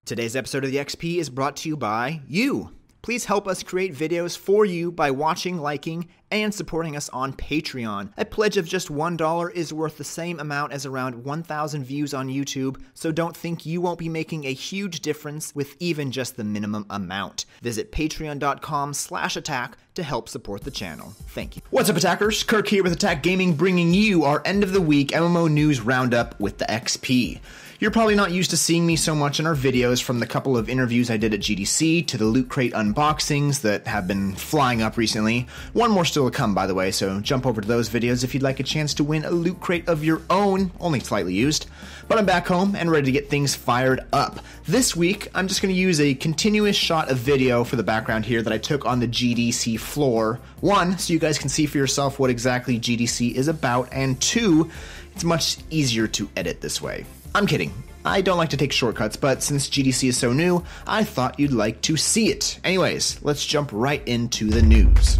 Today's episode of the XP is brought to you by you. Please help us create videos for you by watching, liking, and supporting us on Patreon. A pledge of just $1 is worth the same amount as around 1,000 views on YouTube, so don't think you won't be making a huge difference with even just the minimum amount. Visit patreon.com/attack to help support the channel. Thank you. What's up, attackers? Kirk here with Attack Gaming, bringing you our end of the week MMO news roundup with the XP. You're probably not used to seeing me so much in our videos, from the couple of interviews I did at GDC to the Loot Crate unboxings that have been flying up recently. One more still to come, by the way, so jump over to those videos if you'd like a chance to win a Loot Crate of your own, only slightly used. But I'm back home and ready to get things fired up. This week, I'm just going to use a continuous shot of video for the background here that I took on the GDC floor. One, so you guys can see for yourself what exactly GDC is about, and two, it's much easier to edit this way. I'm kidding. I don't like to take shortcuts, but since GDC is so new, I thought you'd like to see it. Anyways, let's jump right into the news.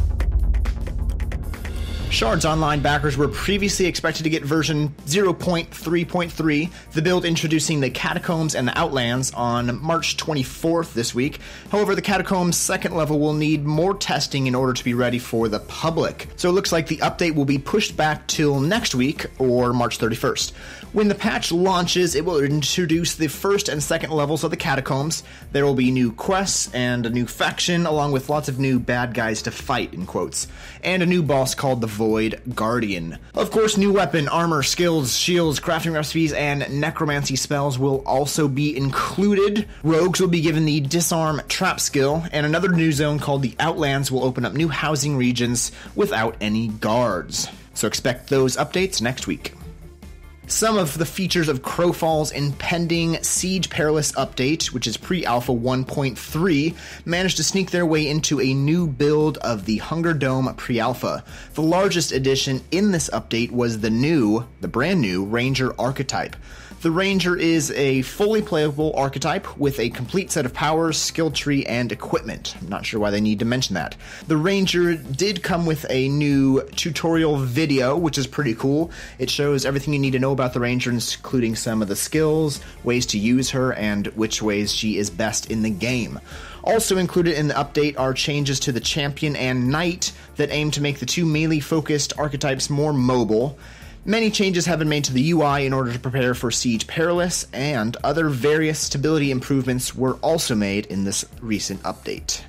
Shards Online backers were previously expected to get version 0.3.3, the build introducing the Catacombs and the Outlands, on March 24th this week. However, the Catacombs second level will need more testing in order to be ready for the public. So it looks like the update will be pushed back till next week, or March 31st. When the patch launches, it will introduce the first and second levels of the Catacombs. There will be new quests and a new faction, along with lots of new bad guys to fight, in quotes, and a new boss called the Void Guardian. Of course, new weapon, armor, skills, shields, crafting recipes, and necromancy spells will also be included. Rogues will be given the Disarm Trap skill, and another new zone called the Outlands will open up new housing regions without any guards. So expect those updates next week. Some of the features of Crowfall's impending Siege Perilous update, which is pre-alpha 1.3, managed to sneak their way into a new build of the Hunger Dome pre-alpha. The largest addition in this update was the brand new Ranger archetype. The Ranger is a fully playable archetype with a complete set of powers, skill tree, and equipment. I'm not sure why they need to mention that. The Ranger did come with a new tutorial video, which is pretty cool. It shows everything you need to know about the Ranger, including some of the skills, ways to use her, and which ways she is best in the game. Also included in the update are changes to the Champion and Knight that aim to make the two melee-focused archetypes more mobile. Many changes have been made to the UI in order to prepare for Siege Perilous, and other various stability improvements were also made in this recent update.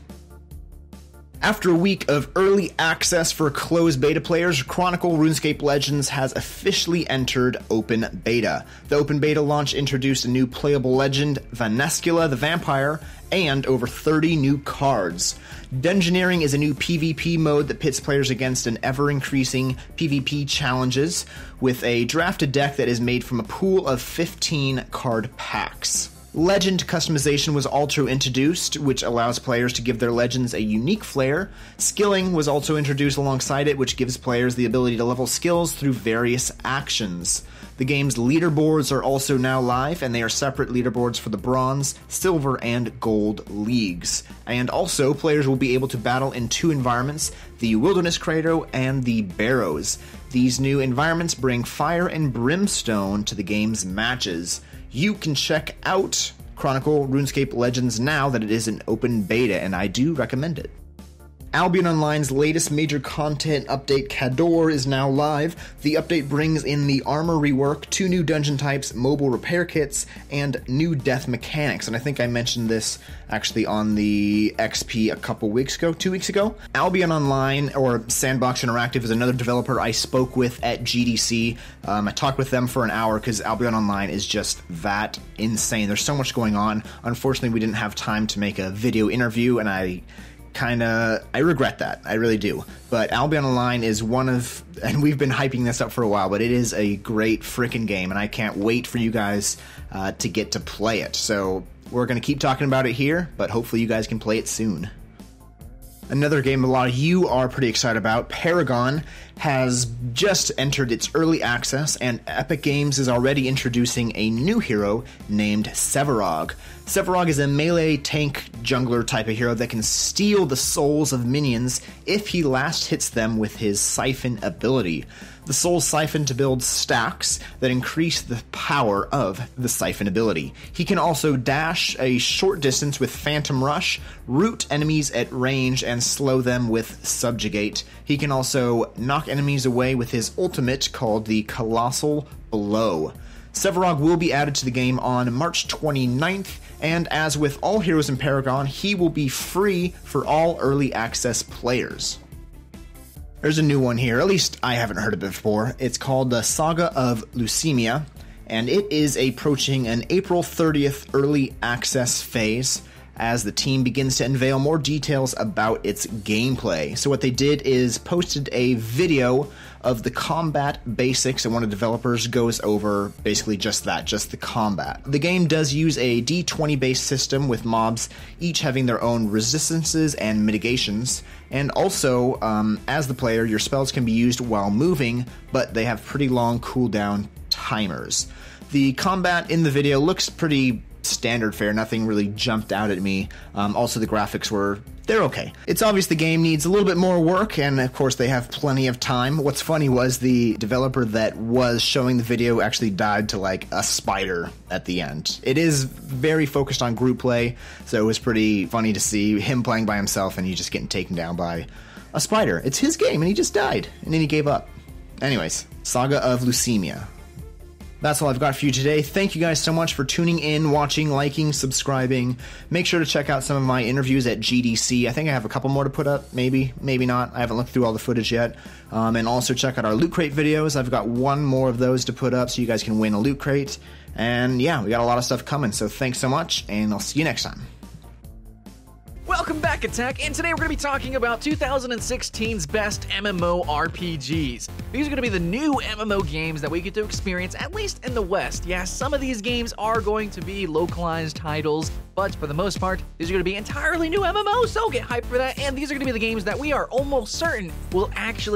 After a week of early access for closed beta players, Chronicle RuneScape Legends has officially entered open beta. The open beta launch introduced a new playable legend, Vanescula the Vampire, and over 30 new cards. Dungeoneering is a new PvP mode that pits players against an ever-increasing PvP challenges, with a drafted deck that is made from a pool of 15 card packs. Legend customization was also introduced, which allows players to give their legends a unique flair. Skilling was also introduced alongside it, which gives players the ability to level skills through various actions. The game's leaderboards are also now live, and they are separate leaderboards for the Bronze, Silver, and Gold leagues. And also, players will be able to battle in two environments, the Wilderness Crater and the Barrows. These new environments bring fire and brimstone to the game's matches. You can check out Chronicle RuneScape Legends now that it is an open beta, and I do recommend it. Albion Online's latest major content update, Cador, is now live. The update brings in the armor rework, 2 new dungeon types, mobile repair kits, and new death mechanics. And I think I mentioned this actually on the XP a couple weeks ago, 2 weeks ago. Albion Online, or Sandbox Interactive, is another developer I spoke with at GDC. I talked with them for an hour because Albion Online is just that insane. There's so much going on. Unfortunately, we didn't have time to make a video interview, and I regret that. I really do. But Albion Online is and we've been hyping this up for a while, but it is a great freaking game, and I can't wait for you guys to get to play it. So we're going to keep talking about it here, but hopefully you guys can play it soon. Another game a lot of you are pretty excited about, Paragon, has just entered its early access, and Epic Games is already introducing a new hero named Sevarog. Sevarog is a melee tank jungler type of hero that can steal the souls of minions if he last hits them with his Siphon ability. the Soul Siphon to build stacks that increase the power of the Siphon ability. He can also dash a short distance with Phantom Rush, root enemies at range, and slow them with Subjugate. He can also knock enemies away with his ultimate called the Colossal Blow. Sevarog will be added to the game on March 29th, and as with all heroes in Paragon, he will be free for all early access players. There's a new one here, at least I haven't heard of it before. It's called the Saga of Lucimia, and it is approaching an April 30th early access phase as the team begins to unveil more details about its gameplay. So what they did is posted a video of the combat basics, and one of the developers goes over basically just that, just the combat. The game does use a D20 based system with mobs each having their own resistances and mitigations, and also as the player your spells can be used while moving, but they have pretty long cooldown timers. The combat in the video looks pretty standard fare, nothing really jumped out at me. Also the graphics they're okay. It's obvious the game needs a little bit more work, and of course they have plenty of time. What's funny was the developer that was showing the video actually died to like a spider at the end. It is very focused on group play, so it was pretty funny to see him playing by himself and he just getting taken down by a spider. It's his game and he just died, and then he gave up. Anyways, Saga of Lucimia. That's all I've got for you today. Thank you guys so much for tuning in, watching, liking, subscribing. Make sure to check out some of my interviews at GDC. I think I have a couple more to put up, maybe not. I haven't looked through all the footage yet. And also check out our Loot Crate videos. I've got one more of those to put up so you guys can win a Loot Crate. And yeah, we got a lot of stuff coming, so thanks so much, and I'll see you next time. Welcome back, Attack, and today we're going to be talking about 2016's best MMORPGs. These are going to be the new MMO games that we get to experience, at least in the West. Yes, some of these games are going to be localized titles, but for the most part, these are going to be entirely new MMOs, so get hyped for that, and these are going to be the games that we are almost certain will actually